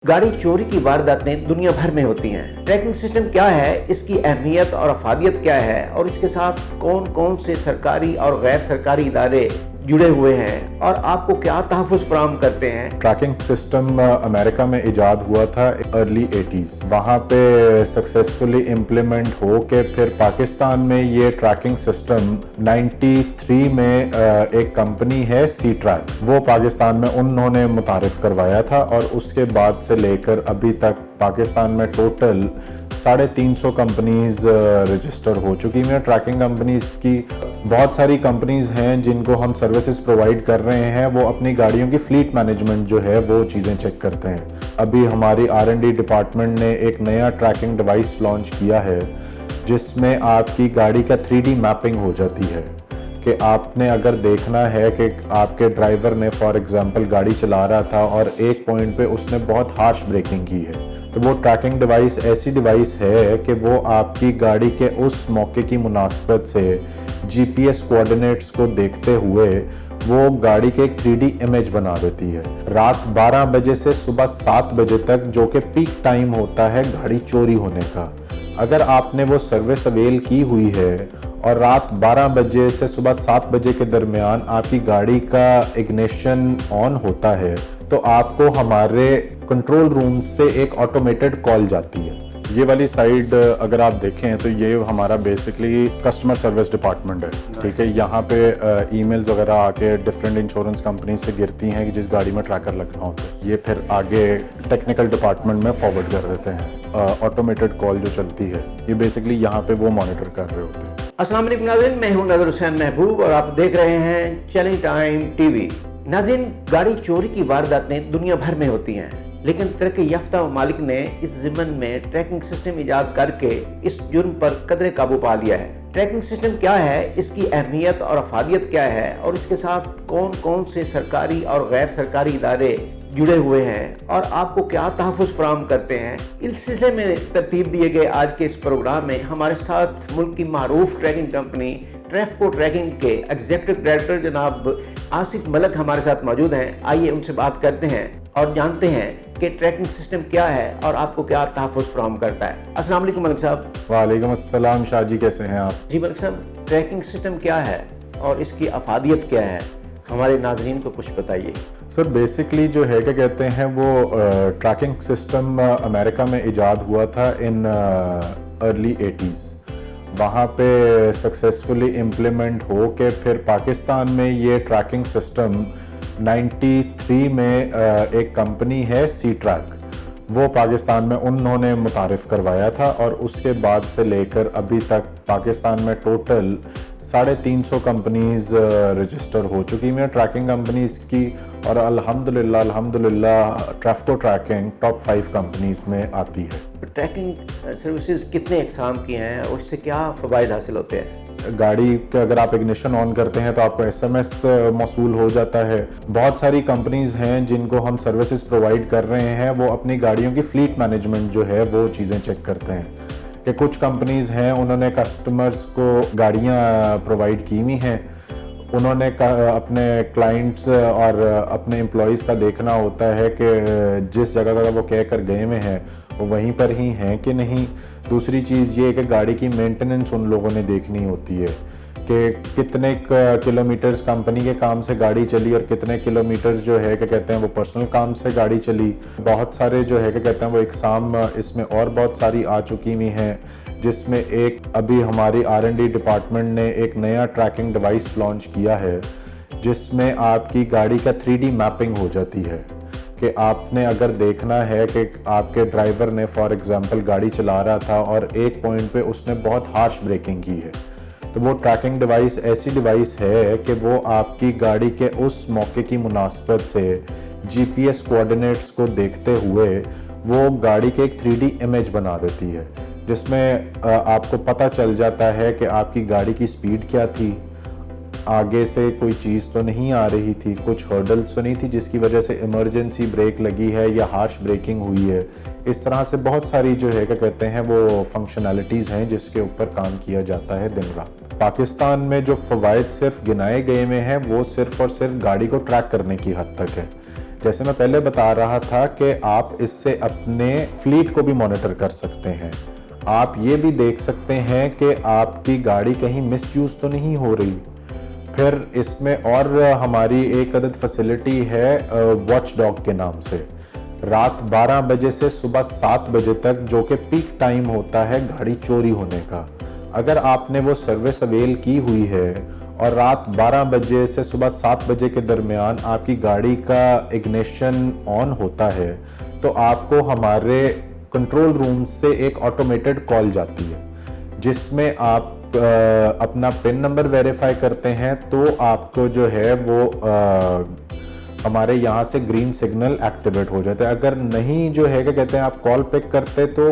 गाड़ी चोरी की वारदातें दुनिया भर में होती हैं। ट्रैकिंग सिस्टम क्या है, इसकी अहमियत और अफादियत क्या है और इसके साथ कौन कौन से सरकारी और गैर सरकारी इदारे जुड़े हुए हैं और आपको क्या तहफ़्फ़ुज़ फराहम करते हैं। ट्रैकिंग सिस्टम अमेरिका में इजाद हुआ था अर्ली 80s। वहाँ पे सक्सेसफुली इम्प्लीमेंट हो के फिर पाकिस्तान में ये ट्रैकिंग सिस्टम 93 में एक कंपनी है सी ट्रैक, वो पाकिस्तान में उन्होंने मुतारिफ करवाया था और उसके बाद से लेकर अभी तक पाकिस्तान में टोटल 350 कंपनीज रजिस्टर हो चुकी हैं। ट्रैकिंग कंपनीज की बहुत सारी कंपनीज हैं जिनको हम सर्विसेज प्रोवाइड कर रहे हैं। वो अपनी गाड़ियों की फ्लीट मैनेजमेंट जो है वो चीज़ें चेक करते हैं। अभी हमारी R&D डिपार्टमेंट ने एक नया ट्रैकिंग डिवाइस लॉन्च किया है जिसमें आपकी गाड़ी का 3D मैपिंग हो जाती है कि आपने अगर देखना है कि आपके ड्राइवर ने फॉर एग्जांपल गाड़ी चला रहा था और एक पॉइंट पे उसने बहुत हार्श ब्रेकिंग की है, तो वो ट्रैकिंग डिवाइस ऐसी डिवाइस है कि वो आपकी गाड़ी के उस मौके की मुनासबत से GPS कोऑर्डिनेट्स को देखते हुए वो गाड़ी के एक 3D इमेज बना देती है। रात 12 बजे से सुबह 7 बजे तक, जो कि पीक टाइम होता है गाड़ी चोरी होने का, अगर आपने वो सर्विस अवेल की हुई है और रात 12 बजे से सुबह 7 बजे के दरमियान आपकी गाड़ी का इग्निशन ऑन होता है, तो आपको हमारे कंट्रोल रूम से एक ऑटोमेटेड कॉल जाती है। ये वाली साइड अगर आप देखें तो ये हमारा बेसिकली कस्टमर सर्विस डिपार्टमेंट है, ठीक है। यहाँ पे ईमेल्स वगैरह आके डिफरेंट इंश्योरेंस कंपनी से गिरती हैं कि जिस गाड़ी में ट्रैकर लगना होता है, ये फिर आगे टेक्निकल डिपार्टमेंट में फॉरवर्ड कर देते हैं। ऑटोमेटेड कॉल जो चलती है ये बेसिकली यहाँ पे वो मॉनिटर कर रहे होते हैं। अस्सलाम वालेकुम नाज़रीन, मैं हूं नज़र हुसैन महबूब और आप देख रहे हैं चैलेंज टाइम टीवी। नाज़रीन, गाड़ी चोरी की वारदातें दुनिया भर में होती हैं, लेकिन तरक्की याफ्ता ममालिक ने इस ज़िम्मन में ट्रैकिंग सिस्टम इजाद करके इस जुर्म पर कदरे काबू पा लिया है। ट्रैकिंग सिस्टम क्या है, इसकी अहमियत और अफादियत क्या है और इसके साथ कौन कौन से सरकारी और गैर सरकारी इदारे जुड़े हुए हैं और आपको क्या तहफ़्फ़ुज़ फराहम करते हैं, इस सिलसिले में तरतीब दिए गए आज के इस प्रोग्राम में हमारे साथ मुल्क की मारूफ ट्रैकिंग कंपनी ट्रैफको ट्रैकिंग के एग्जीक्यूटिव डायरेक्टर जनाब आसिफ मलिक हमारे साथ मौजूद हैं। आइए उनसे बात करते हैं और जानते हैं कि ट्रैकिंग सिस्टम क्या है और आपको क्या तहफ़्फ़ुज़ फराहम करता है। अस्सलाम वालेकुम मलिक साहब। वालेकुम अस्सलाम शाह जी, कैसे हैं आप? जी मलिक साहब, ट्रैकिंग सिस्टम क्या है और इसकी अफादियत क्या है, हमारे नाजरीन को कुछ बताइए। सर बेसिकली जो है क्या कहते हैं वो ट्रैकिंग सिस्टम अमेरिका में इजाद हुआ था इन अर्ली 80s। वहाँ पे सक्सेसफुली इम्प्लीमेंट हो के फिर पाकिस्तान में ये ट्रैकिंग सिस्टम 93 में एक कंपनी है सी ट्रैक, वो पाकिस्तान में उन्होंने मुतारिफ करवाया था और उसके बाद से लेकर अभी तक पाकिस्तान में टोटल 350 कंपनीज रजिस्टर हो चुकी हैं ट्रैकिंग कंपनीज की। और अल्हम्दुलिल्लाह ट्रैफको ट्रैकिंग टॉप 5 कंपनीज में आती है। ट्रैकिंग सर्विसेज कितने अक़साम की हैं और इससे क्या फ़वाइद हासिल होते हैं? गाड़ी का अगर आप इग्निशन ऑन करते हैं तो आपको SMS मौसूल हो जाता है। बहुत सारी कंपनीज हैं जिनको हम सर्विसेज प्रोवाइड कर रहे हैं, वो अपनी गाड़ियों की फ्लीट मैनेजमेंट जो है वो चीज़ें चेक करते हैं कि कुछ कंपनीज हैं उन्होंने कस्टमर्स को गाड़ियाँ प्रोवाइड की हुई हैं, उन्होंने अपने क्लाइंट्स और अपने एम्प्लॉयज़ का देखना होता है कि जिस जगह का वो कह कर गए हुए हैं वो वहीं पर ही हैं कि नहीं। दूसरी चीज़ ये है कि गाड़ी की मेंटेनेंस उन लोगों ने देखनी होती है कि कितने किलोमीटर्स कंपनी के काम से गाड़ी चली और कितने किलोमीटर्स जो है क्या कहते हैं वो पर्सनल काम से गाड़ी चली। बहुत सारे जो है क्या कहते हैं वो एग्ज़ाम इसमें और बहुत सारी आ चुकी हुई हैं, जिसमें एक अभी हमारी R&D डिपार्टमेंट ने एक नया ट्रैकिंग डिवाइस लॉन्च किया है जिसमें आपकी गाड़ी का 3D मैपिंग हो जाती है कि आपने अगर देखना है कि आपके ड्राइवर ने फॉर एग्जांपल गाड़ी चला रहा था और एक पॉइंट पे उसने बहुत हार्श ब्रेकिंग की है, तो वो ट्रैकिंग डिवाइस ऐसी डिवाइस है कि वो आपकी गाड़ी के उस मौके की मुनासबत से GPS कोऑर्डिनेट्स को देखते हुए वो गाड़ी के एक 3D इमेज बना देती है, जिसमें आपको पता चल जाता है कि आपकी गाड़ी की स्पीड क्या थी, आगे से कोई चीज़ तो नहीं आ रही थी, कुछ हर्डल्स तो नहीं थी जिसकी वजह से इमरजेंसी ब्रेक लगी है या हार्श ब्रेकिंग हुई है। इस तरह से बहुत सारी जो है क्या कहते हैं वो फंक्शनैलिटीज़ हैं जिसके ऊपर काम किया जाता है दिन रात। पाकिस्तान में जो फ़वाइद सिर्फ गिनाए गए में हैं वो सिर्फ और सिर्फ गाड़ी को ट्रैक करने की हद तक है, जैसे मैं पहले बता रहा था कि आप इससे अपने फ्लीट को भी मॉनिटर कर सकते हैं। आप ये भी देख सकते हैं कि आपकी गाड़ी कहीं मिसयूज तो नहीं हो रही। फिर इसमें और हमारी एक अदद फैसिलिटी है वॉच डॉग के नाम से। रात 12 बजे से सुबह 7 बजे तक, जो कि पीक टाइम होता है गाड़ी चोरी होने का, अगर आपने वो सर्विस अवेल की हुई है और रात 12 बजे से सुबह 7 बजे के दरमियान आपकी गाड़ी का इग्निशन ऑन होता है, तो आपको हमारे कंट्रोल रूम से एक ऑटोमेटेड कॉल जाती है, जिसमें आप अपना पिन नंबर वेरीफाई करते हैं तो आपको जो है वो हमारे यहाँ से ग्रीन सिग्नल एक्टिवेट हो जाता है। अगर नहीं जो है क्या कहते हैं आप कॉल पिक करते तो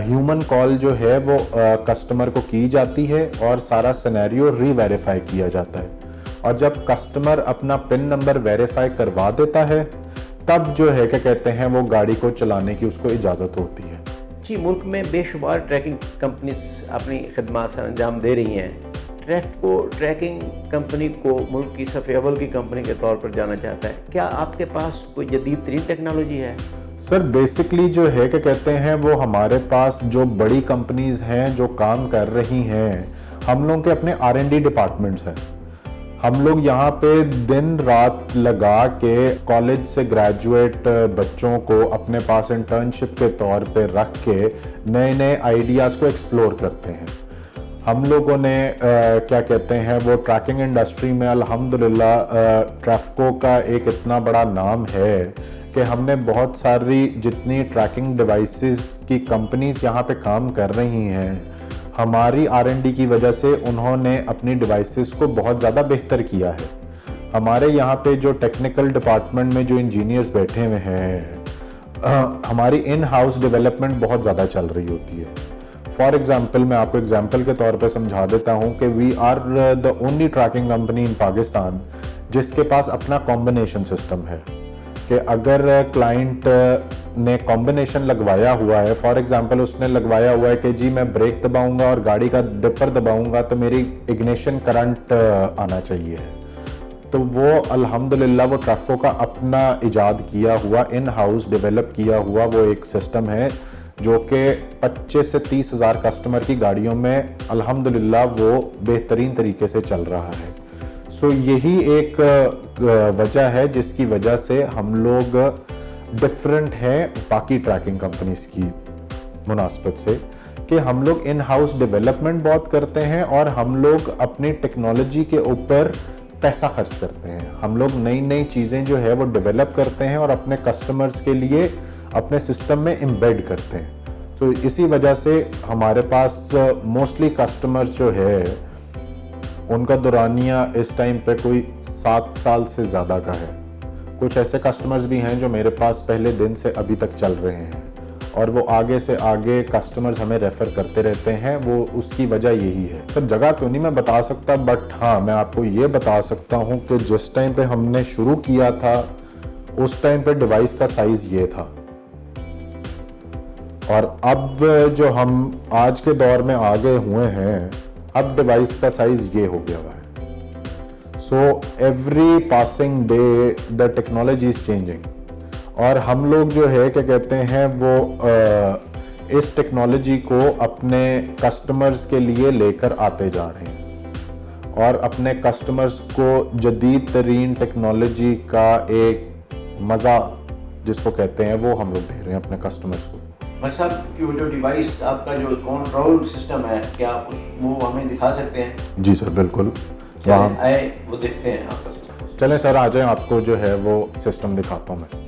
ह्यूमन कॉल जो है वो कस्टमर को की जाती है और सारा सिनेरियो री-वेरीफाई किया जाता है। और जब कस्टमर अपना पिन नंबर वेरीफाई करवा देता है तब जो है क्या कहते हैं वो गाड़ी को चलाने की उसको इजाज़त होती है। जी, मुल्क में बेशुमार ट्रैकिंग कंपनीज अपनी खदमात अंजाम दे रही हैं। ट्रैफको ट्रैकिंग कंपनी को मुल्क की सबसे अव्वल की कंपनी के तौर पर जाना चाहता है। क्या आपके पास कोई जदीद तरीन टेक्नोलॉजी है? सर बेसिकली जो है क्या कहते हैं वो हमारे पास जो बड़ी कंपनीज हैं जो काम कर रही हैं, हम लोगों के अपने R&D डिपार्टमेंट्स हैं। हम लोग यहाँ पे दिन रात लगा के कॉलेज से ग्रेजुएट बच्चों को अपने पास इंटर्नशिप के तौर पे रख के नए नए आइडियाज़ को एक्सप्लोर करते हैं। हम लोगों ने क्या कहते हैं वो ट्रैकिंग इंडस्ट्री में अल्हम्दुलिल्लाह ट्रैफको का एक इतना बड़ा नाम है कि हमने बहुत सारी जितनी ट्रैकिंग डिवाइसेस की कंपनीज यहाँ पे काम कर रही हैं, हमारी R&D की वजह से उन्होंने अपनी डिवाइसेस को बहुत ज़्यादा बेहतर किया है। हमारे यहाँ पे जो टेक्निकल डिपार्टमेंट में जो इंजीनियर्स बैठे हुए हैं, हमारी इन हाउस डेवलपमेंट बहुत ज़्यादा चल रही होती है। फॉर एग्जाम्पल मैं आपको एग्जाम्पल के तौर पे समझा देता हूँ कि we are the only tracking company in Pakistan जिसके पास अपना कॉम्बिनेशन सिस्टम है कि अगर क्लाइंट ने कॉम्बिनेशन लगवाया हुआ है, फॉर एग्जांपल उसने लगवाया हुआ है कि जी मैं ब्रेक दबाऊंगा और गाड़ी का डिपर दबाऊंगा तो मेरी इग्निशन करंट आना चाहिए, तो वो अल्हम्दुलिल्लाह वो ट्रैफको का अपना इजाद किया हुआ इन हाउस डेवलप किया हुआ वो एक सिस्टम है जो कि 25 से 30 हज़ार कस्टमर की गाड़ियों में अल्हम्दुलिल्लाह वो बेहतरीन तरीके से चल रहा है। सो यही एक वजह है जिसकी वजह से हम लोग डिफरेंट हैं बाकी ट्रैकिंग कंपनीज की मुनासबत से कि हम लोग इन हाउस डेवलपमेंट बहुत करते हैं और हम लोग अपनी टेक्नोलॉजी के ऊपर पैसा खर्च करते हैं। हम लोग नई नई चीज़ें जो है वो डेवलप करते हैं और अपने कस्टमर्स के लिए अपने सिस्टम में एम्बेड करते हैं। तो इसी वजह से हमारे पास मोस्टली कस्टमर्स जो है उनका दुरानिया इस टाइम पे कोई 7 साल से ज़्यादा का है। कुछ ऐसे कस्टमर्स भी हैं जो मेरे पास पहले दिन से अभी तक चल रहे हैं और वो आगे से आगे कस्टमर्स हमें रेफ़र करते रहते हैं। वो उसकी वजह यही है। सर जगह तो नहीं मैं बता सकता, बट हाँ मैं आपको ये बता सकता हूँ कि जिस टाइम पे हमने शुरू किया था उस टाइम पे डिवाइस का साइज़ ये था और अब जो हम आज के दौर में आ गए हुए हैं, अब डिवाइस का साइज ये हो गया हुआ है। So every passing day the technology is changing और हम लोग जो है क्या कहते हैं वो इस टेक्नोलॉजी को अपने कस्टमर्स के लिए लेकर आते जा रहे हैं और अपने कस्टमर्स को जदीद तरीन टेक्नोलॉजी का एक मज़ा जिसको कहते हैं वो हम लोग दे रहे हैं अपने कस्टमर्स को। भाई साहब कि वो जो डिवाइस आपका जो कंट्रोल सिस्टम है, क्या उस वो हमें दिखा सकते हैं? जी सर बिल्कुल, वहाँ आए वो देखते हैं आपका सिस्टम। चलें सर आ जाएं, आपको जो है वो सिस्टम दिखाता हूँ मैं।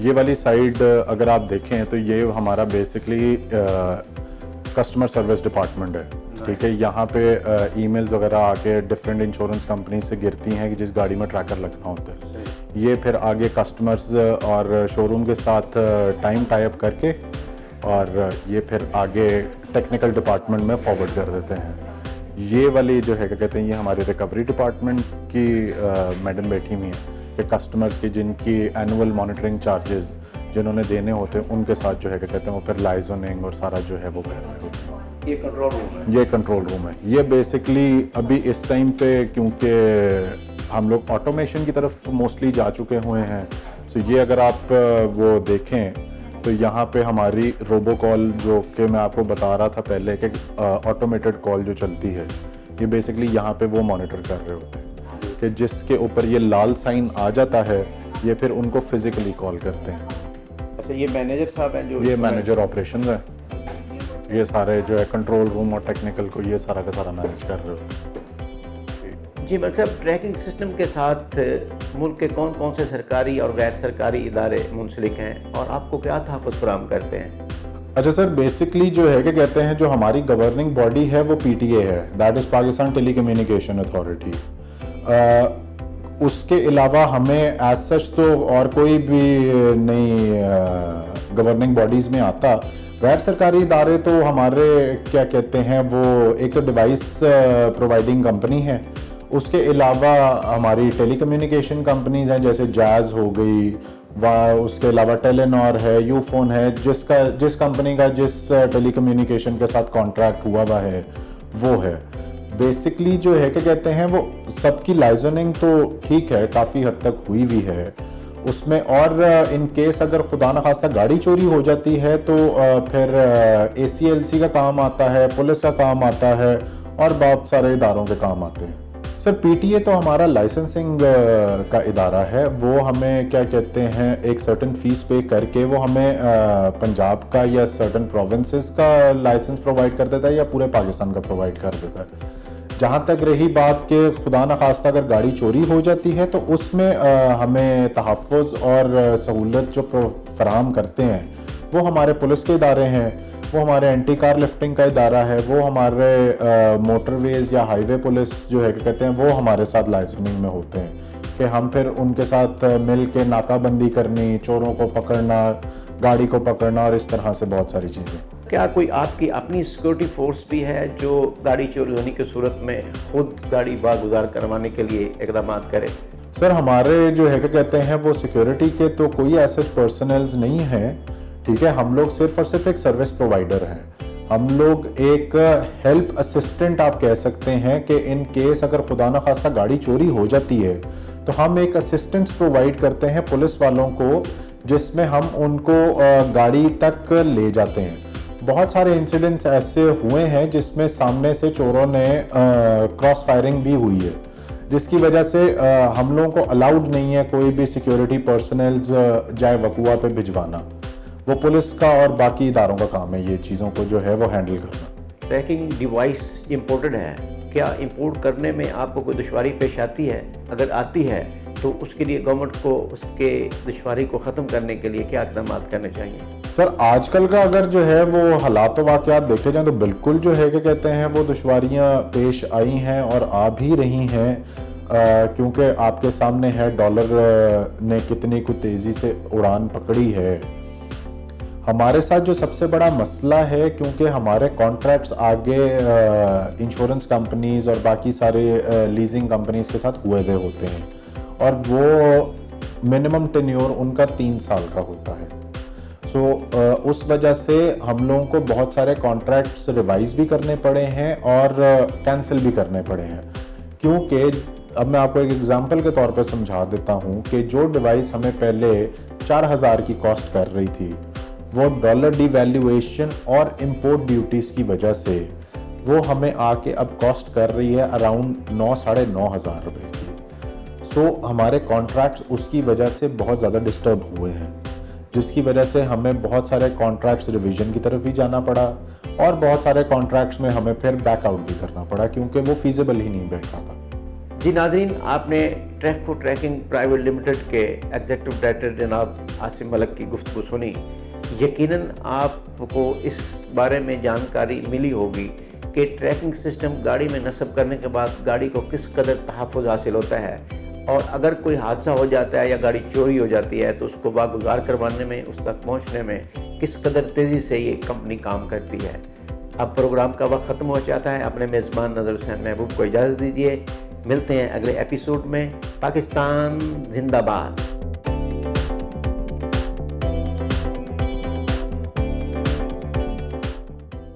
ये वाली साइड अगर आप देखें तो ये हमारा बेसिकली कस्टमर सर्विस डिपार्टमेंट है। ठीक है, यहाँ पे ईमेल्स वगैरह आके डिफरेंट इंश्योरेंस कंपनी से गिरती हैं कि जिस गाड़ी में ट्रैकर लगना होता है, ये फिर आगे कस्टमर्स और शोरूम के साथ टाइम टाई अप करके और ये फिर आगे टेक्निकल डिपार्टमेंट में फॉरवर्ड कर देते हैं। ये वाली जो है क्या कहते हैं ये हमारे रिकवरी डिपार्टमेंट की मैडम बैठी हुई हैं कि कस्टमर्स की जिनकी एनुअल मॉनिटरिंग चार्जेस जिन्होंने देने होते हैं उनके साथ जो है क्या कहते हैं वो फिर लाइजनिंग और सारा जो है वो कर रहे होते हैं। ये कंट्रोल रूम है। ये कंट्रोल रूम है। ये बेसिकली अभी इस टाइम पे क्योंकि हम लोग ऑटोमेशन की तरफ मोस्टली जा चुके हुए हैं, तो ये अगर आप वो देखें तो यहाँ पे हमारी रोबो कॉल जो कि मैं आपको बता रहा था पहले कि ऑटोमेटेड कॉल जो चलती है, ये बेसिकली यहाँ पे वो मॉनिटर कर रहे होते हैं कि जिसके ऊपर ये लाल साइन आ जाता है ये फिर उनको फिजिकली कॉल करते हैं। अच्छा, ये मैनेजर साहब हैं जो ये मैनेजर ऑपरेशंस है, ये सारे जो है कंट्रोल रूम और टेक्निकल को ये सारा का सारा मैनेज कर रहे होते हैं। जी मतलब ट्रैकिंग सिस्टम के साथ मुल्क के कौन कौन से सरकारी और गैर सरकारी इदारे मुंसलिक हैं और आपको क्या तहफ़्फ़ुज़ फराहम करते हैं? अच्छा सर, बेसिकली जो है कि कहते हैं जो हमारी गवर्निंग बॉडी है वो PTA है, that is Pakistan telecommunication authority. उसके अलावा हमें एज सच तो और कोई भी नहीं गवर्निंग बॉडीज़ में आता। गैर सरकारी इदारे तो हमारे क्या कहते हैं वो एक तो डिवाइस प्रोवाइडिंग कंपनी है, उसके अलावा हमारी टेली कम्युनिकेशन कंपनीज हैं जैसे जैज़ हो गई, उसके अलावा टेलीनॉर है, यूफोन है, जिस कंपनी का जिस टेली कम्युनिकेशन के साथ कॉन्ट्रैक्ट हुआ है वो है। बेसिकली जो है क्या कहते हैं वो सबकी लाइजनिंग तो ठीक है, काफ़ी हद तक हुई भी है उसमें। और इन केस अगर खुदा न खास्ता गाड़ी चोरी हो जाती है तो फिर ACLC का काम आता है, पुलिस का काम आता है और बहुत सारे इदारों के काम आते हैं। सर PTA तो हमारा लाइसेंसिंग का इदारा है, वो हमें क्या कहते हैं एक सर्टेन फीस पे करके वो हमें पंजाब का या सर्टेन प्रोविंसेस का लाइसेंस प्रोवाइड कर देता है या पूरे पाकिस्तान का प्रोवाइड कर देता है। जहाँ तक रही बात कि खुदा न खास्ता अगर गाड़ी चोरी हो जाती है तो उसमें हमें तहफ़्फ़ुज़ और सहूलत जो फराहम करते हैं वो हमारे पुलिस के इदारे हैं, वो हमारे एंटी कार लिफ्टिंग का इदारा है, वो हमारे मोटरवेज़ या हाईवे पुलिस जो है क्या कहते हैं वो हमारे साथ लाइसेंसिंग में होते हैं कि हम फिर उनके साथ मिल के नाकाबंदी करनी, चोरों को पकड़ना, गाड़ी को पकड़ना और इस तरह से बहुत सारी चीज़ें। क्या कोई आपकी अपनी सिक्योरिटी फोर्स भी है जो गाड़ी चोरी होने की सूरत में खुद गाड़ी बागुजार करवाने के लिए इकदाम करे? सर हमारे जो है क्या कहते हैं वो सिक्योरिटी के तो कोई ऐसे पर्सनल्स नहीं हैं, ठीक है। हम लोग सिर्फ और सिर्फ एक सर्विस प्रोवाइडर हैं। हम लोग एक हेल्प असिस्टेंट आप कह सकते हैं कि इन केस अगर खुदा न खास्ता गाड़ी चोरी हो जाती है तो हम एक असिस्टेंस प्रोवाइड करते हैं पुलिस वालों को, जिसमें हम उनको गाड़ी तक ले जाते हैं। बहुत सारे इंसिडेंट्स ऐसे हुए हैं जिसमें सामने से चोरों ने क्रॉस फायरिंग भी हुई है, जिसकी वजह से हम लोगों को अलाउड नहीं है कोई भी सिक्योरिटी पर्सनल्स जाए वकुआ पे भिजवाना। वो पुलिस का और बाकी इदारों का काम है ये चीज़ों को जो है वो हैंडल करना। ट्रैकिंग डिवाइस इंपोर्टेड है, क्या इंपोर्ट करने में आपको कोई दुश्वारी पेश आती है? अगर आती है तो उसके लिए गवर्नमेंट को उसके दुश्वारी को ख़त्म करने के लिए क्या इक़दाम करने चाहिए? सर आजकल का अगर जो है वो हालात वाक़यात देखे जाएँ तो बिल्कुल जो है क्या कहते हैं वो दुश्वारियाँ पेश आई हैं और आ भी रही हैं, क्योंकि आपके सामने है डॉलर ने कितनी कुछ तेज़ी से उड़ान पकड़ी है। हमारे साथ जो सबसे बड़ा मसला है, क्योंकि हमारे कॉन्ट्रैक्ट्स आगे इंश्योरेंस कंपनीज और बाकी सारे लीजिंग कंपनीज के साथ हुए हुए होते हैं और वो मिनिमम टेन्योर उनका 3 साल का होता है। उस वजह से हम लोगों को बहुत सारे कॉन्ट्रैक्ट्स रिवाइज भी करने पड़े हैं और कैंसिल भी करने पड़े हैं, क्योंकि अब मैं आपको एक एग्जांपल के तौर पर समझा देता हूं कि जो डिवाइस हमें पहले 4000 की कॉस्ट कर रही थी, वो डॉलर डिवैल्यूएशन और इंपोर्ट ड्यूटीज़ की वजह से वो हमें आके अब कॉस्ट कर रही है अराउंड 9-9,500 रुपये की। हमारे कॉन्ट्रैक्ट्स उसकी वजह से बहुत ज़्यादा डिस्टर्ब हुए हैं, जिसकी वजह से हमें बहुत सारे कॉन्ट्रैक्ट्स रिवीजन की तरफ भी जाना पड़ा और बहुत सारे कॉन्ट्रैक्ट्स में हमें फिर बैकआउट भी करना पड़ा, क्योंकि वो फीजिबल ही नहीं बैठ रहा था। जी नाज़रीन, आपने ट्रैफको ट्रैकिंग प्राइवेट लिमिटेड के एग्जीक्यूटिव डायरेक्टर जनाब आसिम मलिक की गुफ्तगू सुनी। यकीनन आपको इस बारे में जानकारी मिली होगी कि ट्रैकिंग सिस्टम गाड़ी में नस्ब करने के बाद गाड़ी को किस कदर तहफ़्फ़ुज़ हासिल होता है और अगर कोई हादसा हो जाता है या गाड़ी चोरी हो जाती है तो उसको बागुजार करवाने में, उस तक पहुंचने में किस कदर तेज़ी से ये कंपनी काम करती है। अब प्रोग्राम का वक्त ख़त्म हो जाता है। अपने मेज़बान नज़र हुसैन महबूब को इजाज़त दीजिए। मिलते हैं अगले एपिसोड में। पाकिस्तान जिंदाबाद।